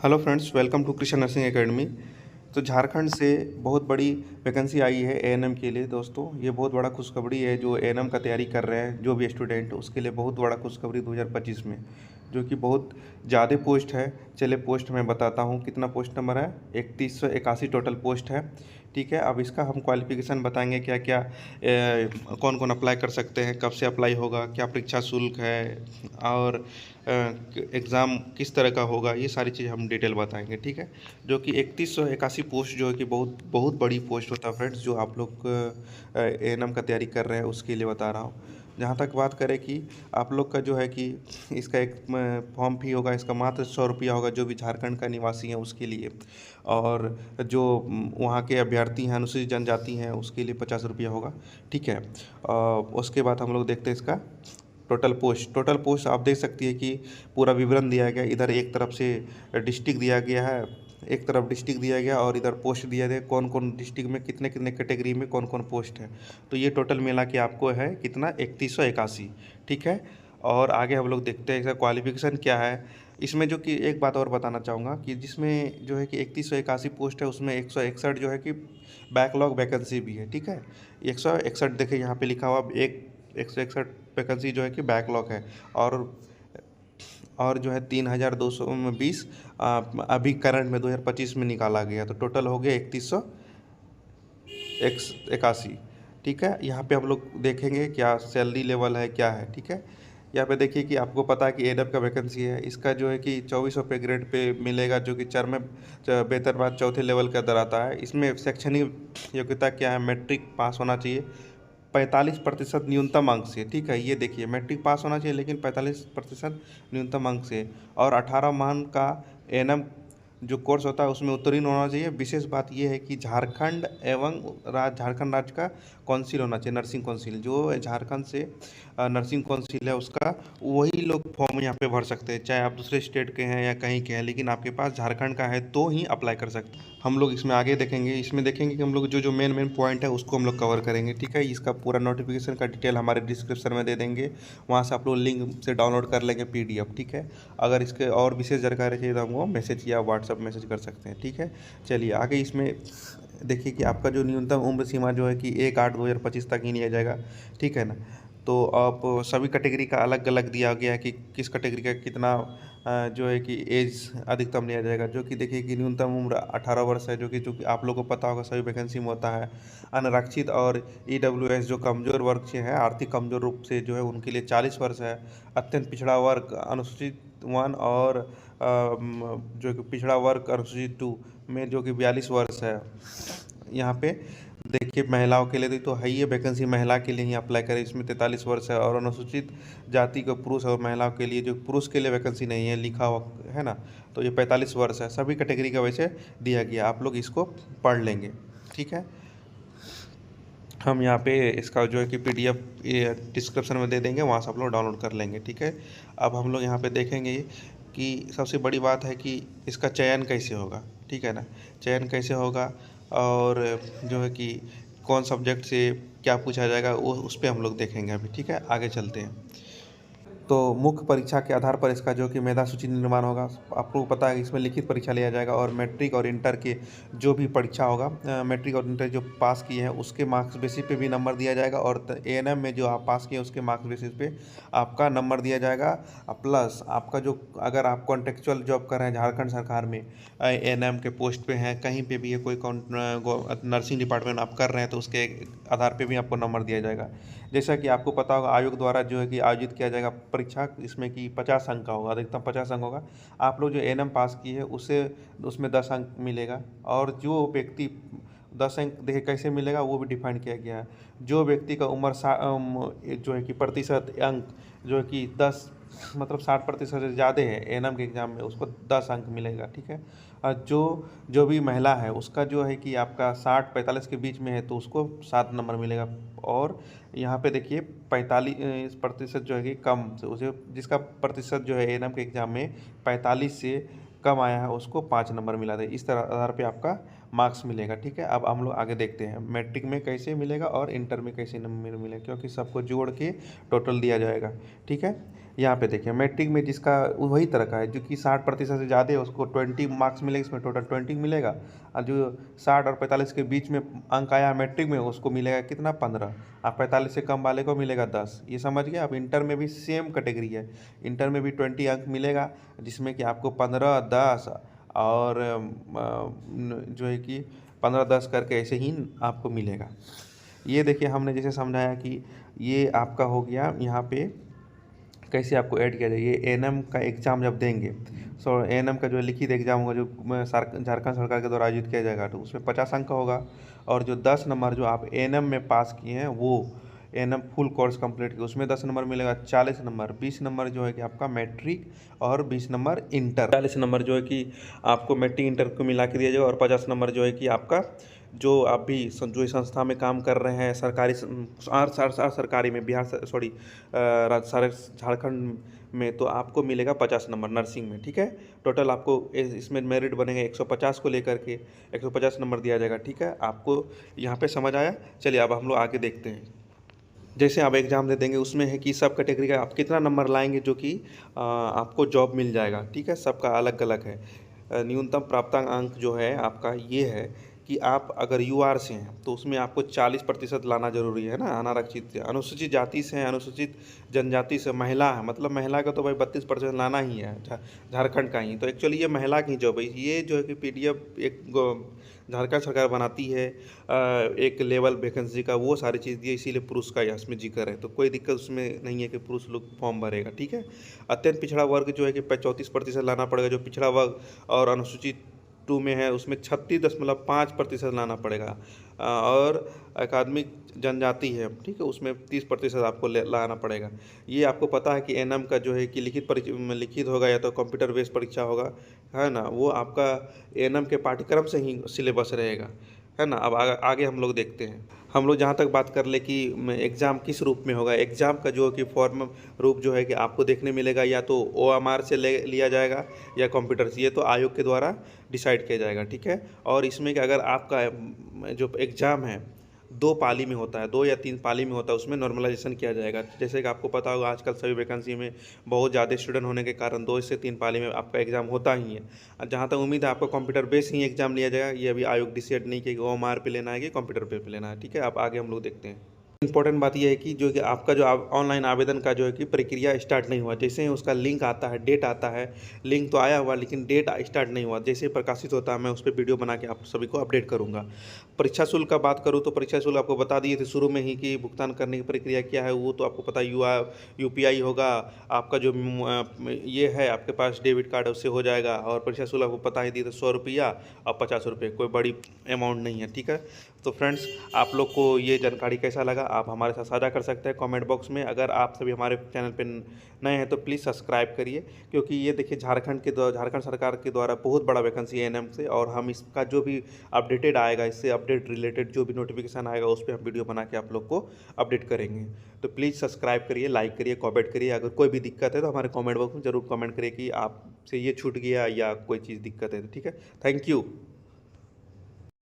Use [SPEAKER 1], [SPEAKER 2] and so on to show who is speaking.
[SPEAKER 1] Hello friends, welcome to Krishna nursing academy. तो झारखंड से बहुत बड़ी वैकेंसी आई है एएनएम के लिए। दोस्तों, ये बहुत बड़ा खुशखबरी है। जो एएनएम का तैयारी कर रहे हैं जो भी स्टूडेंट, उसके लिए बहुत बड़ा खुशखबरी 2025 में, जो कि बहुत ज़्यादा पोस्ट है। चलिए पोस्ट मैं बताता हूँ कितना पोस्ट नंबर है। 3181 टोटल पोस्ट है। ठीक है, अब इसका हम क्वालिफिकेशन बताएंगे, क्या क्या कौन कौन अप्लाई कर सकते हैं, कब से अप्लाई होगा, क्या परीक्षा शुल्क है, और एग्ज़ाम किस तरह का होगा, ये सारी चीज़ हम डिटेल बताएंगे। ठीक है, जो कि 3181 पोस्ट जो है कि बहुत बहुत बड़ी पोस्ट होता है फ्रेंड्स। जो आप लोग एएनएम का तैयारी कर रहे हैं उसके लिए बता रहा हूँ। जहाँ तक बात करें कि आप लोग का जो है कि इसका एक फॉर्म फी होगा, इसका मात्र 100 रुपया होगा, जो भी झारखंड का निवासी है उसके लिए। और जो वहाँ के अभ्यर्थी हैं, अनुसूचित जनजाति हैं, उसके लिए 50 रुपया होगा। ठीक है, उसके बाद हम लोग देखते हैं इसका टोटल पोस्ट आप देख सकती है कि पूरा विवरण दिया गया। इधर एक तरफ से डिस्ट्रिक्ट दिया गया है, एक तरफ डिस्ट्रिक्ट दिया गया और इधर पोस्ट दिया गया, कौन कौन डिस्ट्रिक्ट में कितने कितने कैटेगरी में कौन कौन पोस्ट है। तो ये टोटल मिला के आपको है कितना, 3181। ठीक है, और आगे हम लोग देखते हैं इसका क्वालिफिकेशन क्या है। इसमें जो कि एक बात और बताना चाहूँगा कि जिसमें जो है कि 3181 पोस्ट है, उसमें 161 जो है कि बैकलॉग वैकेंसी भी है। ठीक है, 161 देखिए यहाँ पे लिखा हुआ, 161 वैकेंसी जो है कि बैकलॉग है। और जो है 3220 अभी करंट में 2025 में निकाला गया, तो टोटल हो गया 3181। ठीक है, यहाँ पे हम लोग देखेंगे क्या सैलरी लेवल है, क्या है। ठीक है, यहाँ पे देखिए कि आपको पता है कि एडप का वैकेंसी है। इसका जो है कि 2400 पे ग्रेड पे मिलेगा, जो कि चर में बेहतर बात चौथे लेवल के अंदर आता है। इसमें शैक्षणिक योग्यता क्या है, मैट्रिक पास होना चाहिए 45% न्यूनतम अंक से। ठीक है, ये देखिए मैट्रिक पास होना चाहिए, लेकिन 45% न्यूनतम अंक से, और 18 माह का एएनएम जो कोर्स होता है उसमें उत्तीर्ण होना चाहिए। विशेष बात यह है कि झारखंड एवं झारखंड राज्य का काउंसिल होना चाहिए, नर्सिंग काउंसिल। जो झारखंड से नर्सिंग काउंसिल है उसका, वही लोग फॉर्म यहाँ पे भर सकते हैं, चाहे आप दूसरे स्टेट के हैं या कहीं के हैं, लेकिन आपके पास झारखंड का है तो ही अप्लाई कर सकते हैं। हम लोग इसमें आगे देखेंगे, इसमें देखेंगे कि हम लोग जो जो मेन मेन पॉइंट है उसको हम लोग कवर करेंगे। ठीक है, इसका पूरा नोटिफिकेशन का डिटेल हमारे डिस्क्रिप्शन में दे देंगे, वहाँ से आप लोग लिंक से डाउनलोड कर लेंगे PDF। ठीक है, अगर इसके और विशेष जानकारी चाहिए तो हमको मैसेज या व्हाट्सअप मैसेज कर सकते हैं। ठीक है, चलिए आगे इसमें देखिए कि आपका जो न्यूनतम उम्र सीमा जो है कि 1/8/2025 तक ही लिया जाएगा। ठीक है ना, तो आप सभी कैटेगरी का अलग अलग दिया गया है कि किस कैटेगरी का कितना जो है कि एज अधिकतम लिया जाएगा। जो कि देखिए कि न्यूनतम उम्र 18 वर्ष है, जो कि आप लोगों को पता होगा सभी वैकेंसी में होता है। अनारक्षित और EWS जो कमज़ोर वर्ग से है, आर्थिक कमज़ोर रूप से जो है, उनके लिए 40 वर्ष है। अत्यंत पिछड़ा वर्ग अनुसूचित 1 और जो कि पिछड़ा वर्ग अनुसूचित 2 में जो कि 42 वर्ष है। यहाँ पे देखिए महिलाओं के लिए तो है ही, वैकेंसी महिला के लिए ही अप्लाई करें, इसमें 43 वर्ष है। और अनुसूचित जाति का पुरुष और महिलाओं के लिए, जो पुरुष के लिए वैकेंसी नहीं है लिखा हुआ है ना, तो ये 45 वर्ष है। सभी कैटेगरी का वैसे दिया गया, आप लोग इसको पढ़ लेंगे। ठीक है, हम यहाँ पे इसका जो है कि PDF डिस्क्रिप्शन में दे देंगे, वहाँ से आप लोग डाउनलोड कर लेंगे। ठीक है, अब हम लोग यहाँ पे देखेंगे कि सबसे बड़ी बात है कि इसका चयन कैसे होगा। ठीक है ना, चयन कैसे होगा, और जो है कि कौन सब्जेक्ट से क्या पूछा जाएगा, वो उस पर हम लोग देखेंगे अभी। ठीक है, आगे चलते हैं। तो मुख्य परीक्षा के आधार पर इसका जो कि मेधा सूची निर्माण होगा। आपको पता है कि इसमें लिखित परीक्षा लिया जाएगा, और मैट्रिक और इंटर के जो भी परीक्षा होगा, मैट्रिक और इंटर जो पास किए हैं उसके मार्क्स बेसिस पे भी नंबर दिया जाएगा, और एएनएम में जो आप पास किए उसके मार्क्स बेसिस पे आपका नंबर दिया जाएगा। प्लस आपका जो, अगर आप कॉन्ट्रेक्चुअल जॉब कर रहे हैं झारखंड सरकार में, एएनएम के पोस्ट पे हैं, कहीं पे भी है, कोई नर्सिंग डिपार्टमेंट आप कर रहे हैं, तो उसके आधार पे भी आपको नंबर दिया जाएगा। जैसा कि आपको पता होगा, आयोग द्वारा जो है कि आयोजित किया जाएगा परीक्षा, इसमें कि 50 अंक का होगा, अधिकतम 50 अंक होगा। आप लोग जो एएनएम पास किए है उससे उसमें 10 अंक मिलेगा। और जो व्यक्ति 10 अंक देखिए कैसे मिलेगा वो भी डिफाइन किया गया है। जो व्यक्ति का उम्र जो है कि प्रतिशत अंक जो है कि 10 मतलब 60% से ज़्यादा है एएनएम के एग्ज़ाम में, उसको 10 अंक मिलेगा। ठीक है, और जो भी महिला है उसका जो है कि आपका 60-45 के बीच में है तो उसको 7 नंबर मिलेगा। और यहाँ पे देखिए 45% जो है कि कम से उसे, जिसका प्रतिशत जो है एएनएम के एग्ज़ाम में 45 से कम आया है उसको 5 नंबर मिला था। इस तरह आधार पे आपका मार्क्स मिलेगा। ठीक है, अब हम लोग आगे देखते हैं मैट्रिक में कैसे मिलेगा और इंटर में कैसे नंबर मिलेगा, क्योंकि सबको जोड़ के टोटल दिया जाएगा। ठीक है, यहाँ पे देखिए मैट्रिक में जिसका वही तरह का है, जो कि 60% से ज़्यादा है उसको 20 मार्क्स मिलेगा, इसमें टोटल 20 मिलेगा। और जो 60 और 45 के बीच में अंक आया मैट्रिक में उसको मिलेगा कितना, 15। अब 45 से कम वाले को मिलेगा 10। ये समझ गए। अब इंटर में भी सेम कैटेगरी है, इंटर में भी 20 अंक मिलेगा, जिसमें कि आपको 15, 10 और जो है कि 15, 10 करके ऐसे ही आपको मिलेगा। ये देखिए हमने जैसे समझाया कि ये आपका हो गया। यहाँ पे कैसे आपको ऐड किया जाए, ये एएनएम का एग्ज़ाम जब देंगे, सो एएनएम का जो लिखित एग्ज़ाम होगा, जो झारखंड सरकार के द्वारा आयोजित किया जाएगा, तो उसमें 50 अंक का होगा। और जो 10 नंबर जो आप एएनएम में पास किए हैं, वो एएनएम फुल कोर्स कंप्लीट किया, उसमें 10 नंबर मिलेगा। 40 नंबर, 20 नंबर जो है कि आपका मैट्रिक और 20 नंबर इंटर। 40 नंबर जो है कि आपको मैट्रिक इंटर को मिला के दिया जाएगा, और 50 नंबर जो है कि आपका जो आप भी जो इस संस्था में काम कर रहे हैं, सरकारी सरकारी में, बिहार सॉरी सारे झारखंड में, तो आपको मिलेगा 50 नंबर नर्सिंग में। ठीक है, टोटल आपको इसमें मेरिट बनेगा 150 को लेकर के 150 नंबर दिया जाएगा। ठीक है, आपको यहाँ पे समझ आया। चलिए अब हम लोग आगे देखते हैं। जैसे आप एग्ज़ाम दे देंगे, उसमें है कि सब कैटेगरी का आप कितना नंबर लाएंगे जो कि आपको जॉब मिल जाएगा। ठीक है, सबका अलग अलग है। न्यूनतम प्राप्तांक अंक जो है आपका ये है कि आप अगर यूआर से हैं तो उसमें आपको 40% लाना जरूरी है ना, अनारक्षित से, अनुसूचित जाति से हैं, अनुसूचित जनजाति से, महिला है, मतलब महिला का तो भाई 32% लाना ही है, झारखंड का ही। तो एक्चुअली ये महिला की जॉब है। ये जो है कि पीडीएफ एक झारखंड सरकार बनाती है एक लेवल वैकेंसी का, वो सारी चीज़ दी है, इसीलिए पुरुष का इसमें जिक्र है। तो कोई दिक्कत उसमें नहीं है कि पुरुष लोग फॉर्म भरेगा। ठीक है, अत्यंत पिछड़ा वर्ग जो है कि 34% लाना पड़ेगा, जो पिछड़ा वर्ग और अनुसूचित 2 में है उसमें 36.5% लाना पड़ेगा। और अकादमिक जनजाति है, ठीक है, उसमें 30% आपको लाना पड़ेगा। ये आपको पता है कि एएनएम का जो है कि लिखित होगा या तो कंप्यूटर बेस्ड परीक्षा होगा, है ना, वो आपका एएनएम के पाठ्यक्रम से ही सिलेबस रहेगा, है ना। अब आगे हम लोग देखते हैं। हम लोग जहाँ तक बात कर ले कि एग्ज़ाम किस रूप में होगा, एग्ज़ाम का जो कि फॉर्म रूप जो है कि आपको देखने मिलेगा, या तो ओएमआर से लिया जाएगा या कंप्यूटर से, ये तो आयोग के द्वारा डिसाइड किया जाएगा। ठीक है, और इसमें कि अगर आपका जो एग्ज़ाम है 2 पाली में होता है, 2 या 3 पाली में होता है, उसमें नॉर्मलाइजेशन किया जाएगा। जैसे कि आपको पता होगा आजकल सभी वैकेंसी में बहुत ज़्यादा स्टूडेंट होने के कारण 2 से 3 पाली में आपका एग्ज़ाम होता ही है। जहाँ तक उम्मीद है आपको कंप्यूटर बेस ही एग्ज़ाम लिया जाएगा। ये अभी आयोग डिसाइड नहीं किया कि ओएमआर पे लेना है कि कंप्यूटर पे लेना है। ठीक है, अब आगे हम लोग देखते हैं। इंपॉर्टेंट बात यह है कि जो कि आपका जो ऑनलाइन आवेदन का जो है कि प्रक्रिया स्टार्ट नहीं हुआ। जैसे ही उसका लिंक आता है, डेट आता है, लिंक तो आया हुआ लेकिन डेट स्टार्ट नहीं हुआ, जैसे ही प्रकाशित होता है मैं उस पर वीडियो बना के आप सभी को अपडेट करूंगा। परीक्षा शुल्क का बात करूँ तो परीक्षा शुल्क आपको बता दिए थे शुरू में ही कि भुगतान करने की प्रक्रिया क्या है, वो तो आपको पता यूपीआई होगा। आपका जो ये है आपके पास डेबिट कार्ड उससे हो जाएगा। और परीक्षा शुल्क आपको पता ही दिए थे 100 रुपया और 50 रुपये, कोई बड़ी अमाउंट नहीं है। ठीक है, तो फ्रेंड्स आप लोग को ये जानकारी कैसा लगा आप हमारे साथ साझा कर सकते हैं कमेंट बॉक्स में। अगर आप सभी हमारे चैनल पे नए हैं तो प्लीज़ सब्सक्राइब करिए, क्योंकि ये देखिए झारखंड सरकार के द्वारा बहुत बड़ा वैकेंसी है एएनएम से, और हम इसका जो भी अपडेटेड आएगा, इससे अपडेट रिलेटेड जो भी नोटिफिकेशन आएगा उस पर हम वीडियो बना के आप लोग को अपडेट करेंगे। तो प्लीज़ सब्सक्राइब करिए, लाइक करिए, कमेंट करिए। अगर कोई भी दिक्कत है तो हमारे कमेंट बॉक्स में ज़रूर कमेंट करिए कि आपसे ये छूट गया या कोई चीज़ दिक्कत है। ठीक है, थैंक यू।